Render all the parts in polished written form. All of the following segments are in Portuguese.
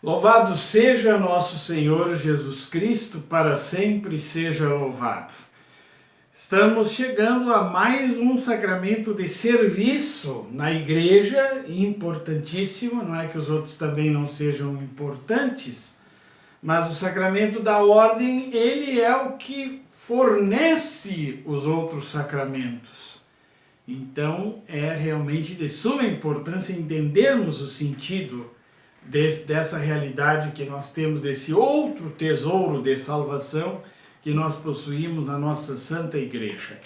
Louvado seja nosso Senhor Jesus Cristo, para sempre seja louvado. Estamos chegando a mais um sacramento de serviço na igreja, importantíssimo, não é que os outros também não sejam importantes, mas o sacramento da ordem, ele é o que fornece os outros sacramentos. Então, é realmente de suma importância entendermos o sentido dessa realidade que nós temos, desse outro tesouro de salvação que nós possuímos na nossa Santa Igreja.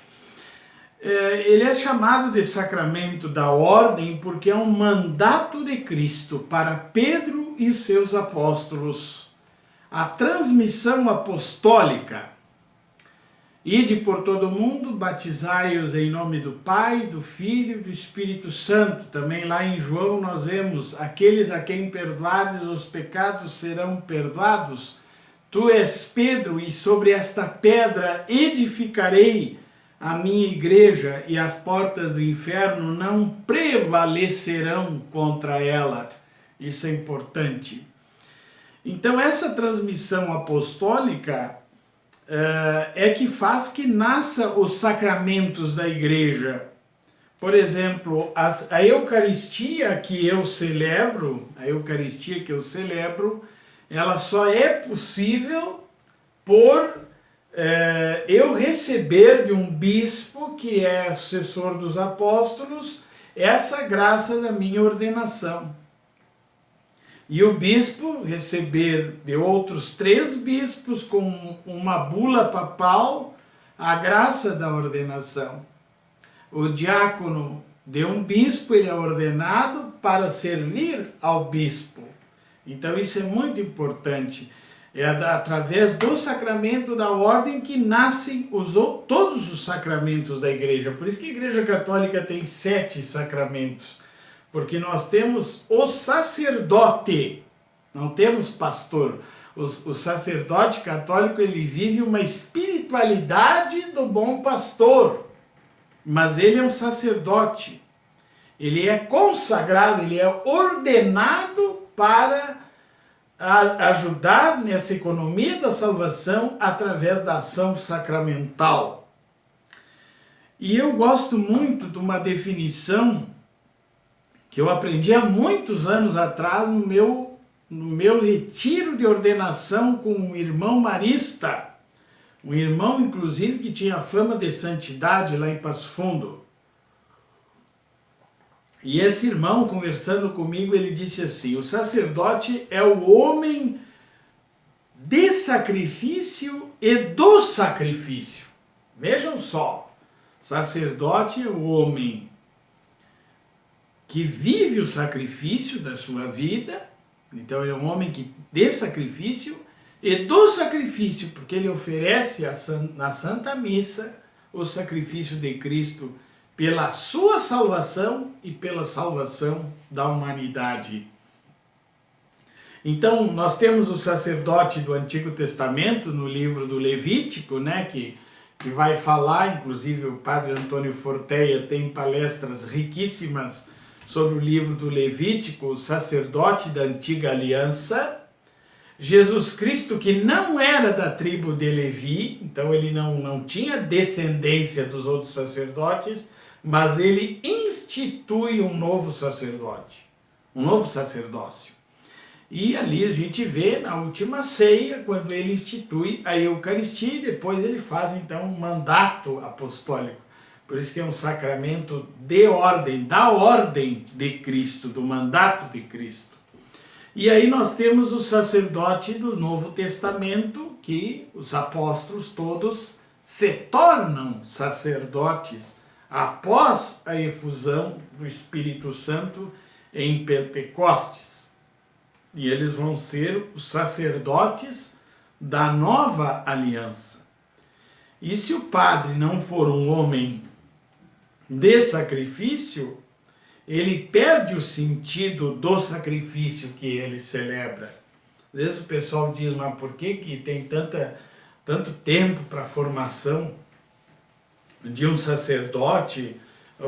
Ele é chamado de sacramento da ordem porque é um mandato de Cristo para Pedro e seus apóstolos, a transmissão apostólica. Ide por todo o mundo, batizai-os em nome do Pai, do Filho e do Espírito Santo. Também lá em João nós vemos, aqueles a quem perdoardes os pecados serão perdoados. Tu és Pedro, e sobre esta pedra edificarei a minha igreja, e as portas do inferno não prevalecerão contra ela. Isso é importante. Então essa transmissão apostólica é que faz que nasça os sacramentos da igreja. Por exemplo, a Eucaristia que eu celebro, ela só é possível por eu receber de um bispo, que é sucessor dos apóstolos, essa graça da minha ordenação. E o bispo receber de outros 3 bispos com uma bula papal a graça da ordenação. O diácono de um bispo, ele é ordenado para servir ao bispo. Então isso é muito importante. É através do sacramento da ordem que nascem todos os sacramentos da igreja. Por isso que a Igreja Católica tem 7 sacramentos. Porque nós temos o sacerdote, não temos pastor. O sacerdote católico, ele vive uma espiritualidade do bom pastor, mas ele é um sacerdote. Ele é consagrado, ele é ordenado para ajudar nessa economia da salvação através da ação sacramental. E eu gosto muito de uma definição que eu aprendi há muitos anos atrás no meu retiro de ordenação com um irmão marista, um irmão inclusive que tinha fama de santidade lá em Passo Fundo. E esse irmão, conversando comigo, ele disse assim: o sacerdote é o homem de sacrifício e do sacrifício. Vejam só, sacerdote é o homem que vive o sacrifício da sua vida, então ele é um homem de sacrifício e do sacrifício, porque ele oferece na Santa Missa o sacrifício de Cristo pela sua salvação e pela salvação da humanidade. Então nós temos o sacerdote do Antigo Testamento no livro do Levítico, né, que vai falar, inclusive o padre Antônio Forteia tem palestras riquíssimas sobre o livro do Levítico, o sacerdote da antiga aliança. Jesus Cristo, que não era da tribo de Levi, então ele não tinha descendência dos outros sacerdotes, mas ele institui um novo sacerdote, um novo sacerdócio. E ali a gente vê na última ceia, quando ele institui a Eucaristia, e depois ele faz então um mandato apostólico. Por isso que é um sacramento de ordem, da ordem de Cristo, do mandato de Cristo. E aí nós temos o sacerdote do Novo Testamento, que os apóstolos todos se tornam sacerdotes após a efusão do Espírito Santo em Pentecostes. E eles vão ser os sacerdotes da nova aliança. E se o padre não for um homem de sacrifício, ele perde o sentido do sacrifício que ele celebra. Às vezes o pessoal diz, mas por que tem tanto tempo para a formação de um sacerdote?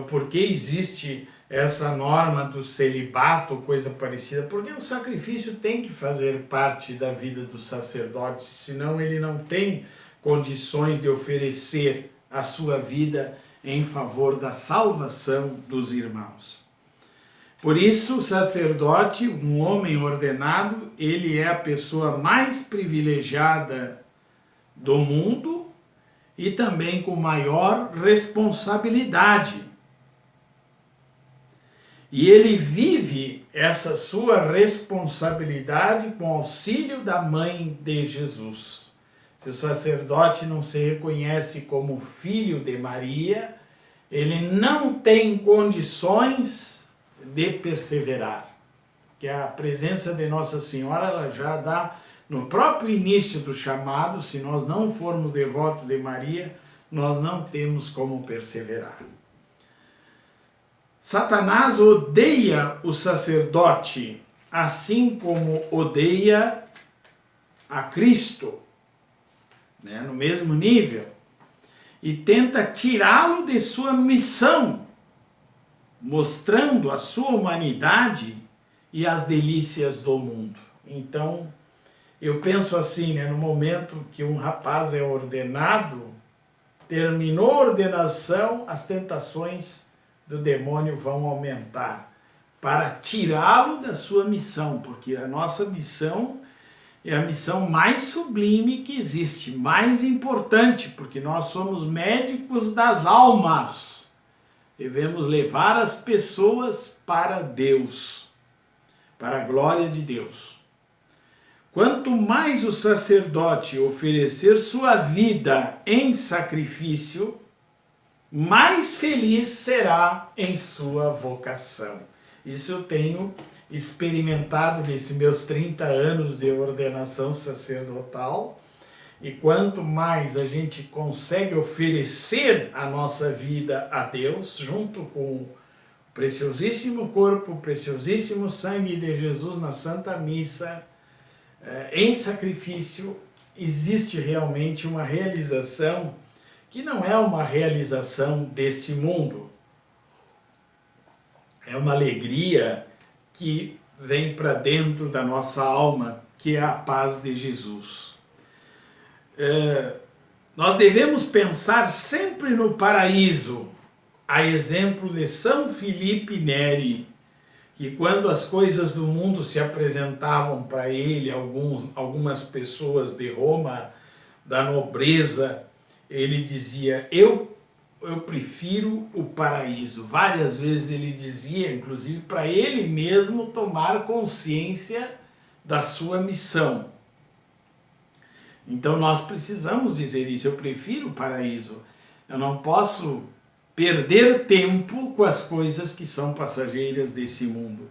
Por que existe essa norma do celibato, coisa parecida, porque o sacrifício tem que fazer parte da vida do sacerdote, senão ele não tem condições de oferecer a sua vida em favor da salvação dos irmãos. Por isso, o sacerdote, um homem ordenado, ele é a pessoa mais privilegiada do mundo e também com maior responsabilidade. E ele vive essa sua responsabilidade com auxílio da mãe de Jesus. Se o sacerdote não se reconhece como filho de Maria, ele não tem condições de perseverar. Que a presença de Nossa Senhora ela já dá no próprio início do chamado. Se nós não formos devotos de Maria, nós não temos como perseverar. Satanás odeia o sacerdote, assim como odeia a Cristo, né, no mesmo nível, e tenta tirá-lo de sua missão, mostrando a sua humanidade e as delícias do mundo. Então, eu penso assim, né, no momento que um rapaz é ordenado, terminou a ordenação, as tentações do demônio vão aumentar para tirá-lo da sua missão, porque a nossa missão é a missão mais sublime que existe, mais importante, porque nós somos médicos das almas. Devemos levar as pessoas para Deus, para a glória de Deus. Quanto mais o sacerdote oferecer sua vida em sacrifício, mais feliz será em sua vocação. Isso eu tenho experimentado nesses meus 30 anos de ordenação sacerdotal. E quanto mais a gente consegue oferecer a nossa vida a Deus, junto com o preciosíssimo corpo, o preciosíssimo sangue de Jesus na Santa Missa, em sacrifício, existe realmente uma realização que não é uma realização deste mundo. É uma alegria que vem para dentro da nossa alma, que é a paz de Jesus. Nós devemos pensar sempre no paraíso, a exemplo de São Filipe Neri, que quando as coisas do mundo se apresentavam para ele, algumas pessoas de Roma, da nobreza, ele dizia, eu prefiro o paraíso. Várias vezes ele dizia, inclusive para ele mesmo tomar consciência da sua missão. Então nós precisamos dizer isso, eu prefiro o paraíso. Eu não posso perder tempo com as coisas que são passageiras desse mundo.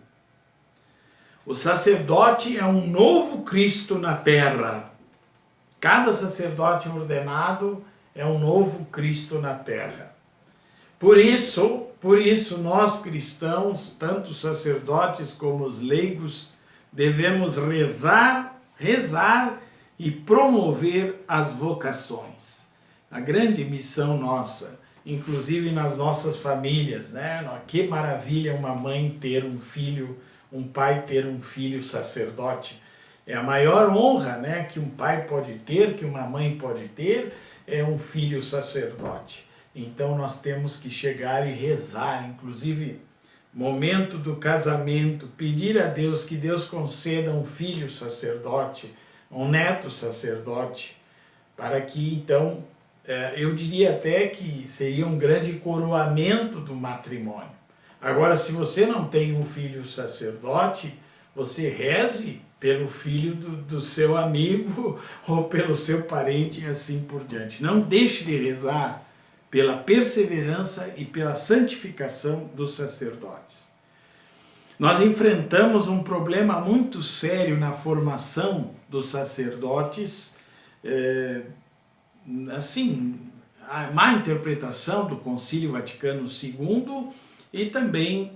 O sacerdote é um novo Cristo na terra. Cada sacerdote ordenado é um novo Cristo na terra. Por isso nós cristãos, tanto os sacerdotes como os leigos, devemos rezar e promover as vocações. A grande missão nossa, inclusive nas nossas famílias, né? Que maravilha uma mãe ter um filho, um pai ter um filho sacerdote. É a maior honra, né, que um pai pode ter, que uma mãe pode ter, é um filho sacerdote. Então nós temos que chegar e rezar, inclusive momento do casamento, pedir a Deus que Deus conceda um filho sacerdote, um neto sacerdote, para que então, eu diria até que seria um grande coroamento do matrimônio. Agora, se você não tem um filho sacerdote, você reze pelo filho do seu amigo ou pelo seu parente e assim por diante. Não deixe de rezar pela perseverança e pela santificação dos sacerdotes. Nós enfrentamos um problema muito sério na formação dos sacerdotes, a má interpretação do Concílio Vaticano II e também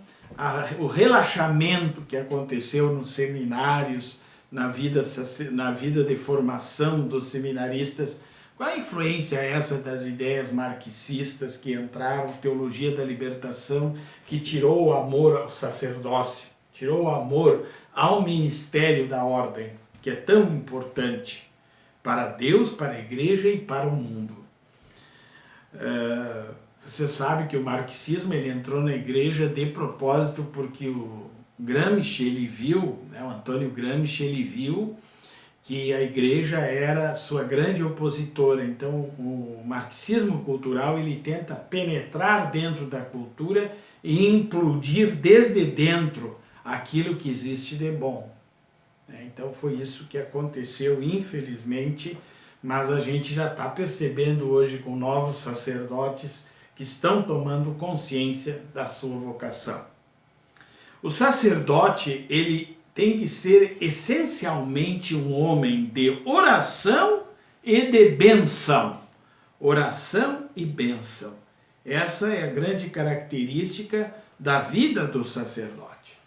o relaxamento que aconteceu nos seminários, na vida de formação dos seminaristas, Qual a influência essa das ideias marxistas que entraram, teologia da libertação, que tirou o amor ao sacerdócio, tirou o amor ao ministério da ordem, que é tão importante para Deus, para a igreja e para o mundo? Você sabe que o marxismo ele entrou na igreja de propósito porque o Gramsci, ele viu, né, o Antônio Gramsci, ele viu que a igreja era sua grande opositora. Então o marxismo cultural ele tenta penetrar dentro da cultura e implodir desde dentro aquilo que existe de bom. Então foi isso que aconteceu, infelizmente, mas a gente já está percebendo hoje com novos sacerdotes que estão tomando consciência da sua vocação. O sacerdote, ele tem que ser essencialmente um homem de oração e de benção. Oração e benção. Essa é a grande característica da vida do sacerdote.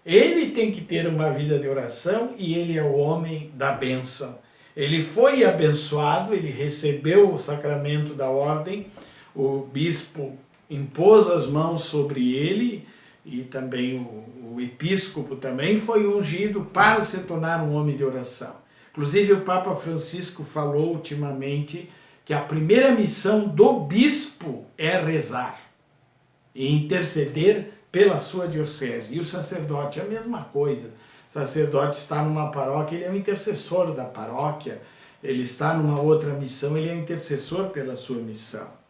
Ele tem que ter uma vida de oração e ele é o homem da benção. Ele foi abençoado, ele recebeu o sacramento da ordem, o bispo impôs as mãos sobre ele e também o episcopo também foi ungido para se tornar um homem de oração. Inclusive o Papa Francisco falou ultimamente que a primeira missão do bispo é rezar e interceder pela sua diocese. E o sacerdote é a mesma coisa. O sacerdote está numa paróquia, ele é o intercessor da paróquia. Ele está numa outra missão, ele é o intercessor pela sua missão.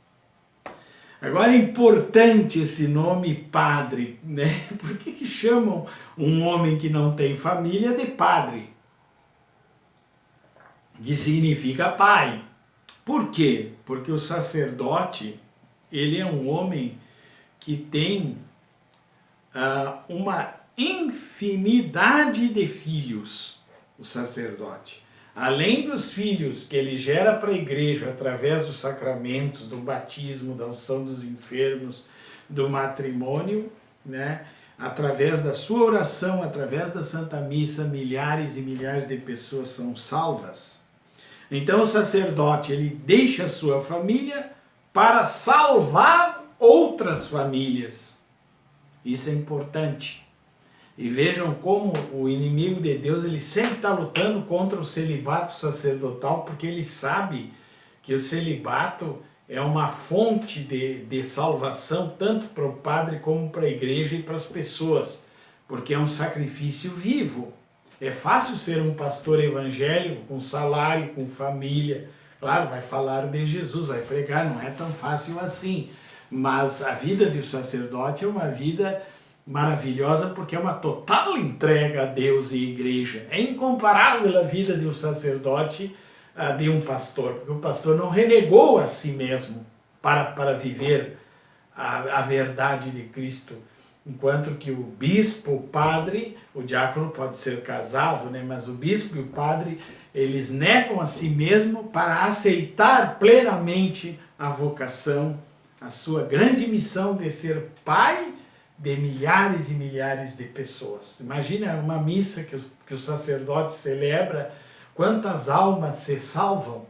Agora é importante esse nome padre, né? Por que chamam um homem que não tem família de padre? Que significa pai. Por quê? Porque o sacerdote, ele é um homem que tem uma infinidade de filhos, o sacerdote. Além dos filhos que ele gera para a igreja através dos sacramentos, do batismo, da unção dos enfermos, do matrimônio, né? Através da sua oração, através da Santa Missa, milhares e milhares de pessoas são salvas. Então o sacerdote, ele deixa a sua família para salvar outras famílias. Isso é importante. E vejam como o inimigo de Deus ele sempre está lutando contra o celibato sacerdotal, porque ele sabe que o celibato é uma fonte de salvação tanto para o padre como para a igreja e para as pessoas, porque é um sacrifício vivo. É fácil ser um pastor evangélico com salário, com família, claro, vai falar de Jesus, vai pregar, não é tão fácil assim, mas a vida do sacerdote é uma vida maravilhosa porque é uma total entrega a Deus e à igreja. É incomparável a vida de um sacerdote de um pastor, porque o pastor não renegou a si mesmo para viver a verdade de Cristo, enquanto que o bispo, o padre, o diácono pode ser casado, né? Mas o bispo e o padre, eles negam a si mesmo para aceitar plenamente a vocação, a sua grande missão de ser pai de milhares e milhares de pessoas. Imagina uma missa que o sacerdote celebra, quantas almas se salvam,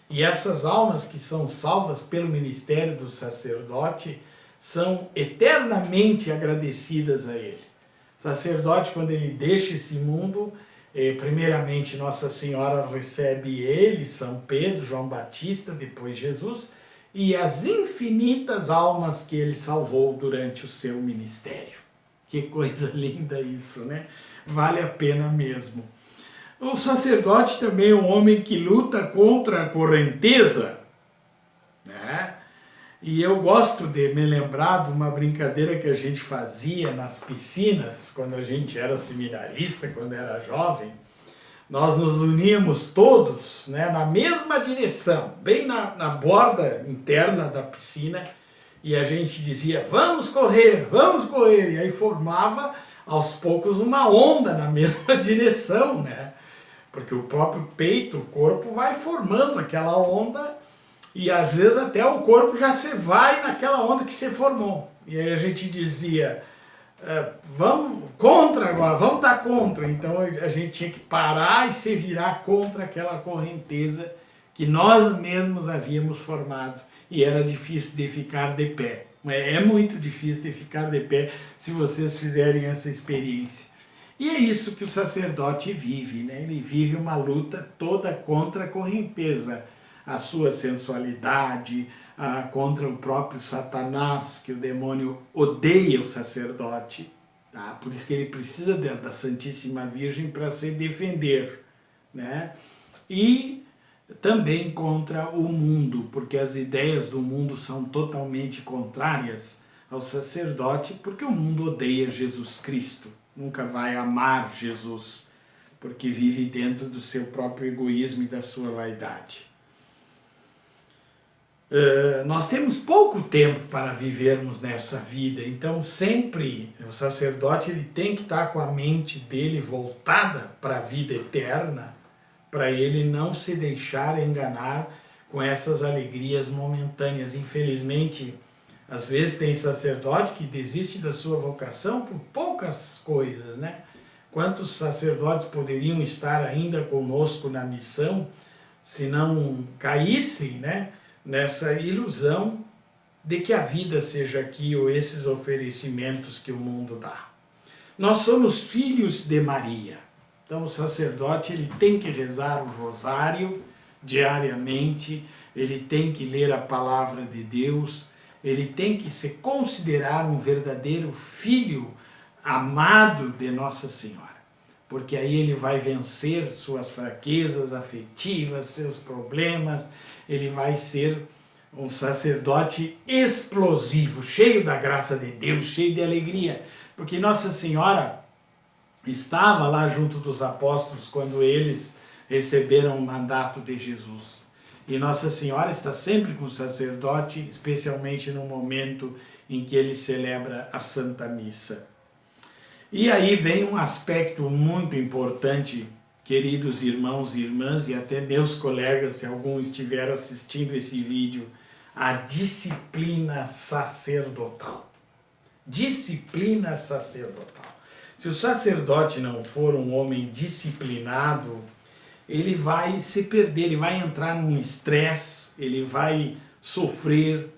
e essas almas que são salvas pelo ministério do sacerdote são eternamente agradecidas a ele. O sacerdote, quando ele deixa esse mundo, primeiramente Nossa Senhora recebe ele, São Pedro, João Batista, depois Jesus, e as infinitas almas que ele salvou durante o seu ministério. Que coisa linda isso, né? Vale a pena mesmo. O sacerdote também é um homem que luta contra a correnteza, né? E eu gosto de me lembrar de uma brincadeira que a gente fazia nas piscinas, quando a gente era seminarista, quando era jovem. Nós nos uníamos todos, né, na mesma direção, bem na borda interna da piscina, e a gente dizia, vamos correr, e aí formava aos poucos uma onda na mesma direção, né? Porque o próprio peito, o corpo vai formando aquela onda, e às vezes até o corpo já se vai naquela onda que se formou. E aí a gente dizia, vamos contra agora, vamos estar contra. Então a gente tinha que parar e se virar contra aquela correnteza que nós mesmos havíamos formado e era difícil de ficar de pé. É muito difícil de ficar de pé se vocês fizerem essa experiência. E é isso que o sacerdote vive, né? Ele vive uma luta toda contra a correnteza, a sua sensualidade, contra o próprio Satanás, que o demônio odeia o sacerdote. Tá? Por isso que ele precisa da Santíssima Virgem para se defender, né? E também contra o mundo, porque as ideias do mundo são totalmente contrárias ao sacerdote, porque o mundo odeia Jesus Cristo, nunca vai amar Jesus, porque vive dentro do seu próprio egoísmo e da sua vaidade. Nós temos pouco tempo para vivermos nessa vida, então sempre o sacerdote ele tem que estar com a mente dele voltada para a vida eterna, para ele não se deixar enganar com essas alegrias momentâneas. Infelizmente, às vezes tem sacerdote que desiste da sua vocação por poucas coisas, né? Quantos sacerdotes poderiam estar ainda conosco na missão se não caíssem, né, nessa ilusão de que a vida seja aqui ou esses oferecimentos que o mundo dá. Nós somos filhos de Maria. Então o sacerdote ele tem que rezar o rosário diariamente, ele tem que ler a palavra de Deus, ele tem que se considerar um verdadeiro filho amado de Nossa Senhora, porque aí ele vai vencer suas fraquezas afetivas, seus problemas, ele vai ser um sacerdote explosivo, cheio da graça de Deus, cheio de alegria, porque Nossa Senhora estava lá junto dos apóstolos quando eles receberam o mandato de Jesus. E Nossa Senhora está sempre com o sacerdote, especialmente no momento em que ele celebra a Santa Missa. E aí vem um aspecto muito importante, queridos irmãos e irmãs, e até meus colegas, se algum estiver assistindo esse vídeo, a disciplina sacerdotal. Disciplina sacerdotal. Se o sacerdote não for um homem disciplinado, ele vai se perder, ele vai entrar num estresse, ele vai sofrer,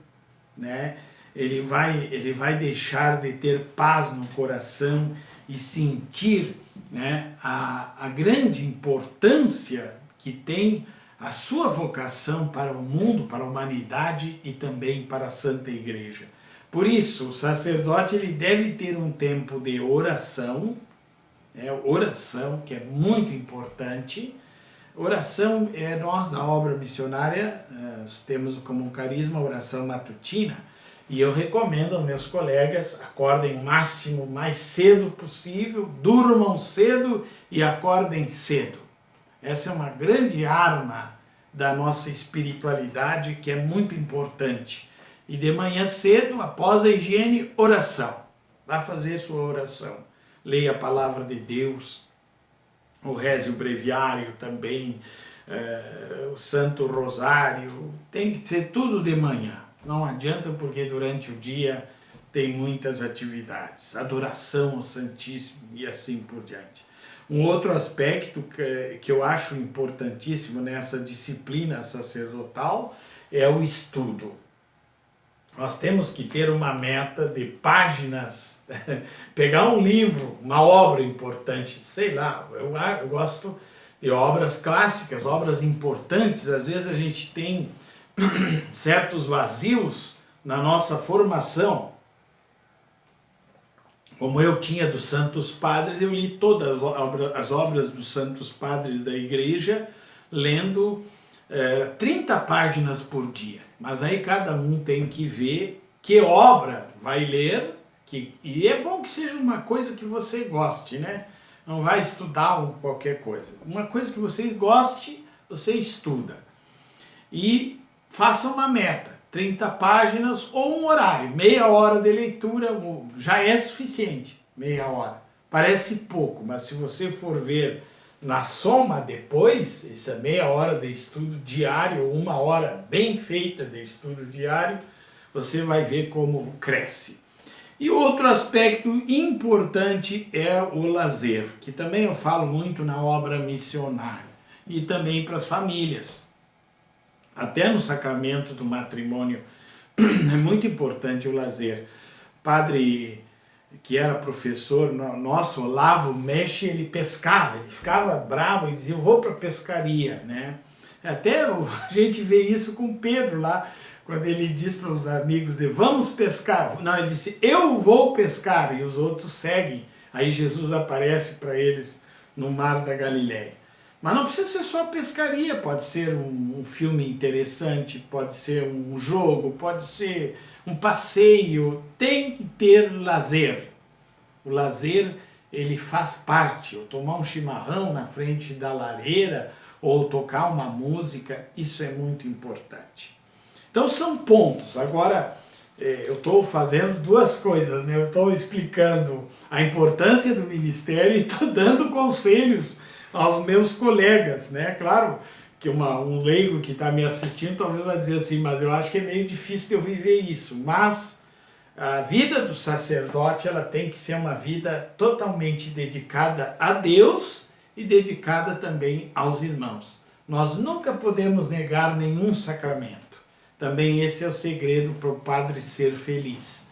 né? Ele vai deixar de ter paz no coração e sentir, né, a grande importância que tem a sua vocação para o mundo, para a humanidade e também para a Santa Igreja. Por isso, o sacerdote ele deve ter um tempo de oração, né, oração que é muito importante. Oração, nós da obra missionária temos como um carisma a oração matutina, e eu recomendo aos meus colegas, acordem o máximo, mais cedo possível, durmam cedo e acordem cedo. Essa é uma grande arma da nossa espiritualidade que é muito importante. E de manhã cedo, após a higiene, oração. Vá fazer sua oração. Leia a palavra de Deus, o reze o breviário também, o Santo Rosário, tem que ser tudo de manhã. Não adianta porque durante o dia tem muitas atividades, adoração ao Santíssimo e assim por diante. Um outro aspecto que eu acho importantíssimo nessa disciplina sacerdotal é o estudo. Nós temos que ter uma meta de páginas, pegar um livro, uma obra importante, sei lá, eu gosto de obras clássicas, obras importantes. Às vezes a gente tem certos vazios na nossa formação. Como eu tinha dos Santos Padres, eu li todas as obras dos Santos Padres da Igreja, lendo 30 páginas por dia. Mas aí cada um tem que ver que obra vai ler, e é bom que seja uma coisa que você goste, né? Não vai estudar qualquer coisa. Uma coisa que você goste, você estuda. E faça uma meta, 30 páginas ou um horário, meia hora de leitura já é suficiente, meia hora. Parece pouco, mas se você for ver na soma depois, essa meia hora de estudo diário, ou uma hora bem feita de estudo diário, você vai ver como cresce. E outro aspecto importante é o lazer, que também eu falo muito na obra missionária, e também para as famílias. Até no sacramento do matrimônio é muito importante o lazer. O padre que era professor nosso, Olavo Mexe, ele pescava, ele ficava bravo e dizia, eu vou para a pescaria, né? Até a gente vê isso com Pedro lá, quando ele diz para os amigos dele, vamos pescar. Não, ele disse, eu vou pescar, e os outros seguem. Aí Jesus aparece para eles no mar da Galileia. Mas não precisa ser só pescaria, pode ser um filme interessante, pode ser um jogo, pode ser um passeio, tem que ter lazer. O lazer, ele faz parte, ou tomar um chimarrão na frente da lareira, ou tocar uma música, isso é muito importante. Então são pontos. Agora, eu estou fazendo duas coisas, né? Eu estou explicando a importância do ministério e estou dando conselhos aos meus colegas, né? Claro que um leigo que está me assistindo talvez vai dizer assim, mas eu acho que é meio difícil de eu viver isso. Mas a vida do sacerdote, ela tem que ser uma vida totalmente dedicada a Deus e dedicada também aos irmãos. Nós nunca podemos negar nenhum sacramento. Também esse é o segredo para o padre ser feliz.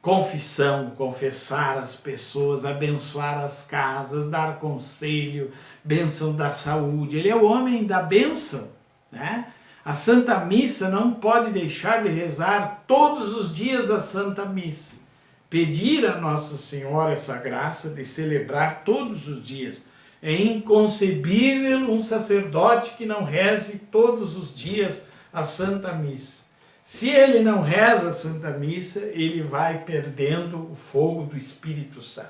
Confissão, confessar as pessoas, abençoar as casas, dar conselho, bênção da saúde. Ele é o homem da bênção, né? A Santa Missa não pode deixar de rezar todos os dias a Santa Missa. Pedir a Nossa Senhora essa graça de celebrar todos os dias. É inconcebível um sacerdote que não reze todos os dias a Santa Missa. Se ele não reza a Santa Missa, ele vai perdendo o fogo do Espírito Santo.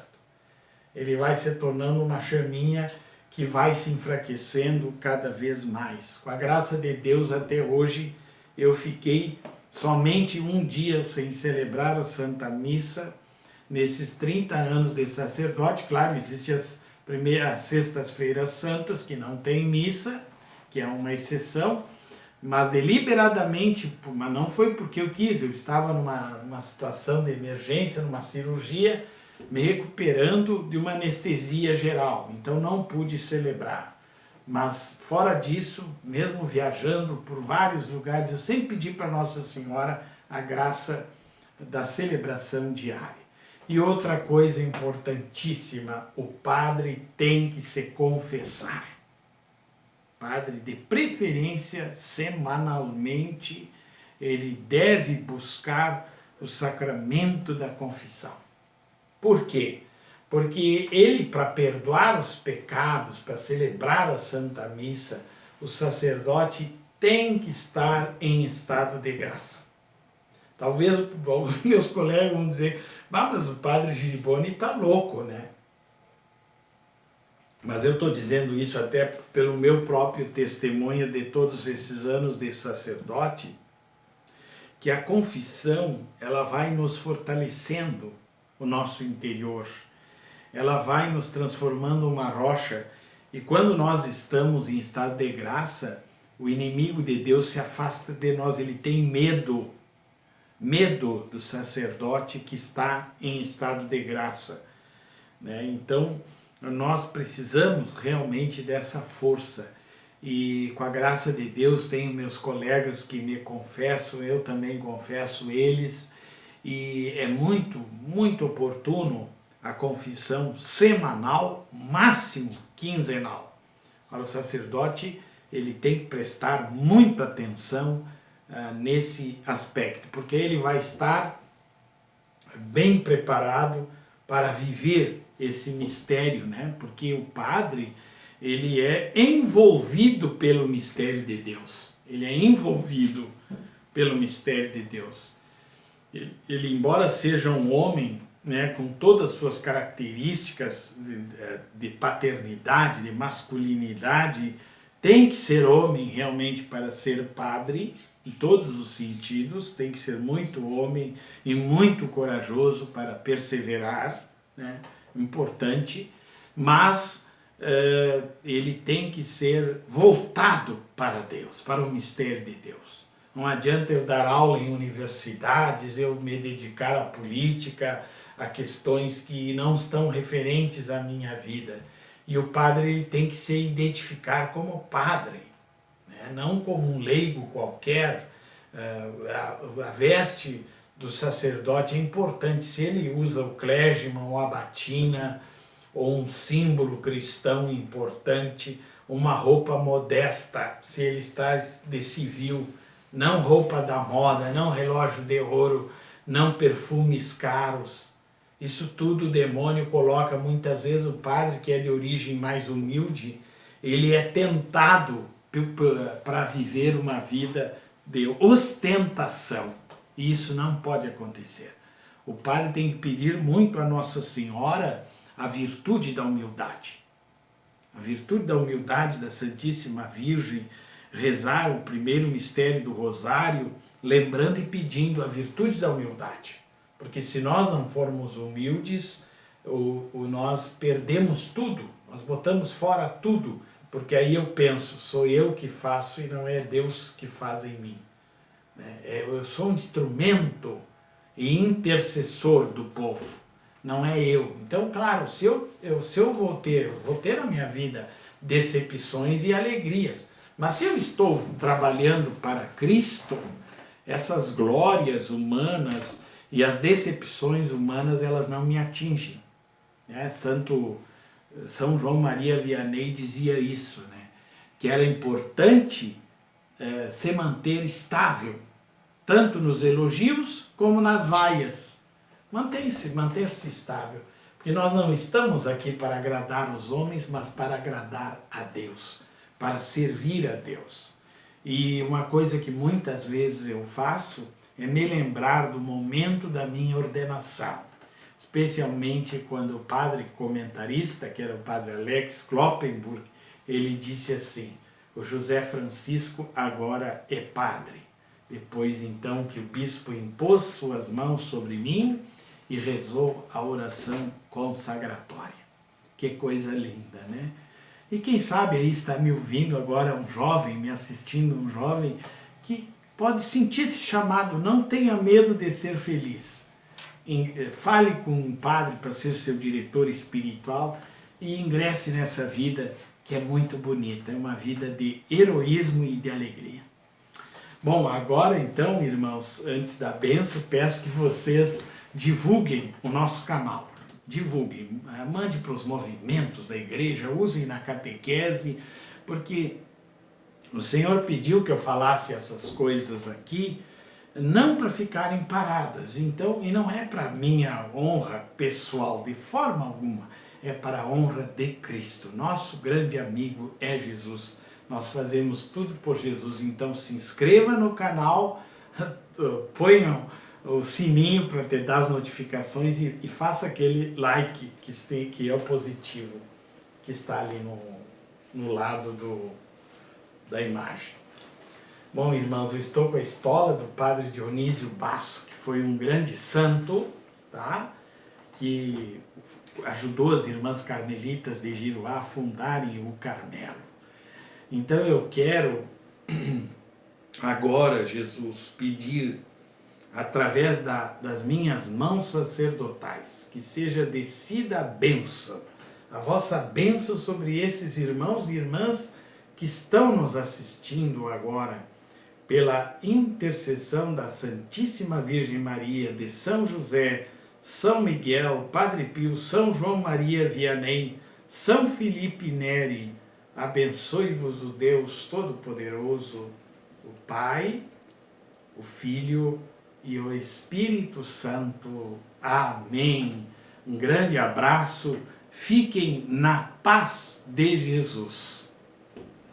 Ele vai se tornando uma chaminha que vai se enfraquecendo cada vez mais. Com a graça de Deus, até hoje, eu fiquei somente um dia sem celebrar a Santa Missa, nesses 30 anos de sacerdote. Claro, existem as sextas-feiras santas, que não tem missa, que é uma exceção, mas deliberadamente, mas não foi porque eu quis, eu estava numa situação de emergência, numa cirurgia, me recuperando de uma anestesia geral, então não pude celebrar. Mas fora disso, mesmo viajando por vários lugares, eu sempre pedi para Nossa Senhora a graça da celebração diária. E outra coisa importantíssima, o padre tem que se confessar. Padre, de preferência semanalmente, ele deve buscar o sacramento da confissão. Por quê? Porque ele, para perdoar os pecados, para celebrar a Santa Missa, o sacerdote tem que estar em estado de graça. Talvez meus colegas vão dizer, mas o padre Giriboni está louco, né? Mas eu estou dizendo isso até pelo meu próprio testemunho de todos esses anos de sacerdote, que a confissão, ela vai nos fortalecendo o nosso interior, ela vai nos transformando uma rocha, e quando nós estamos em estado de graça, o inimigo de Deus se afasta de nós, ele tem medo do sacerdote que está em estado de graça, né? Então, nós precisamos realmente dessa força, e com a graça de Deus tenho meus colegas que me confessam, eu também confesso eles, e é muito, muito oportuno a confissão semanal, máximo quinzenal. O sacerdote, ele tem que prestar muita atenção nesse aspecto, porque ele vai estar bem preparado para viver esse mistério, né? Porque o padre, ele é envolvido pelo mistério de Deus. Ele é envolvido pelo mistério de Deus. Ele, embora seja um homem, né, com todas as suas características de paternidade, de masculinidade, tem que ser homem realmente para ser padre, em todos os sentidos, tem que ser muito homem e muito corajoso para perseverar, né? Importante, mas ele tem que ser voltado para Deus, para o mistério de Deus. Não adianta eu dar aula em universidades, eu me dedicar à política, a questões que não estão referentes à minha vida. E o padre, ele tem que se identificar como padre, né? né? Não como um leigo qualquer. A veste do sacerdote é importante. Se ele usa o clégima ou a batina, ou um símbolo cristão importante, uma roupa modesta, se ele está de civil, não roupa da moda, não relógio de ouro, não perfumes caros. Isso tudo o demônio coloca muitas vezes o padre, que é de origem mais humilde, ele é tentado para viver uma vida de ostentação. E isso não pode acontecer. O padre tem que pedir muito a Nossa Senhora a virtude da humildade. A virtude da humildade da Santíssima Virgem, rezar o primeiro mistério do Rosário, lembrando e pedindo a virtude da humildade. Porque se nós não formos humildes, nós perdemos tudo, nós botamos fora tudo, porque aí eu penso, sou eu que faço e não é Deus que faz em mim. Eu sou um instrumento e intercessor do povo, não é eu. Então, claro, se eu vou ter na minha vida decepções e alegrias, mas se eu estou trabalhando para Cristo, essas glórias humanas e as decepções humanas, elas não me atingem. São João Maria Vianney dizia isso, né? Que era importante se manter estável, tanto nos elogios como nas vaias. Manter-se estável, porque nós não estamos aqui para agradar os homens, mas para agradar a Deus, para servir a Deus. E uma coisa que muitas vezes eu faço é me lembrar do momento da minha ordenação, especialmente quando o padre comentarista, que era o padre Alex Kloppenburg, ele disse assim: o José Francisco agora é padre. Depois então que o bispo impôs suas mãos sobre mim e rezou a oração consagratória. Que coisa linda, né? E quem sabe aí está me ouvindo agora um jovem, me assistindo um jovem, que pode sentir-se chamado, não tenha medo de ser feliz. Fale com um padre para ser seu diretor espiritual e ingresse nessa vida que é muito bonita, é uma vida de heroísmo e de alegria. Bom, agora então, irmãos, antes da bênção, peço que vocês divulguem o nosso canal. Divulguem, mande para os movimentos da igreja, usem na catequese, porque o Senhor pediu que eu falasse essas coisas aqui, não para ficarem paradas, então, e não é para minha honra pessoal, de forma alguma, é para a honra de Cristo. Nosso grande amigo é Jesus. Nós fazemos tudo por Jesus, então se inscreva no canal, ponham o sininho para te dar as notificações e faça aquele like que é o positivo, que está ali no lado da imagem. Bom, irmãos, eu estou com a estola do padre Dionísio Basso, que foi um grande santo, tá? Que ajudou as irmãs carmelitas de Giruá a fundarem o Carmelo. Então eu quero agora, Jesus, pedir através das minhas mãos sacerdotais, que seja descida a bênção, a vossa bênção sobre esses irmãos e irmãs que estão nos assistindo agora, pela intercessão da Santíssima Virgem Maria, de São José, São Miguel, Padre Pio, São João Maria Vianney, São Felipe Neri, abençoe-vos o Deus Todo-Poderoso, o Pai, o Filho e o Espírito Santo. Amém. Um grande abraço. Fiquem na paz de Jesus.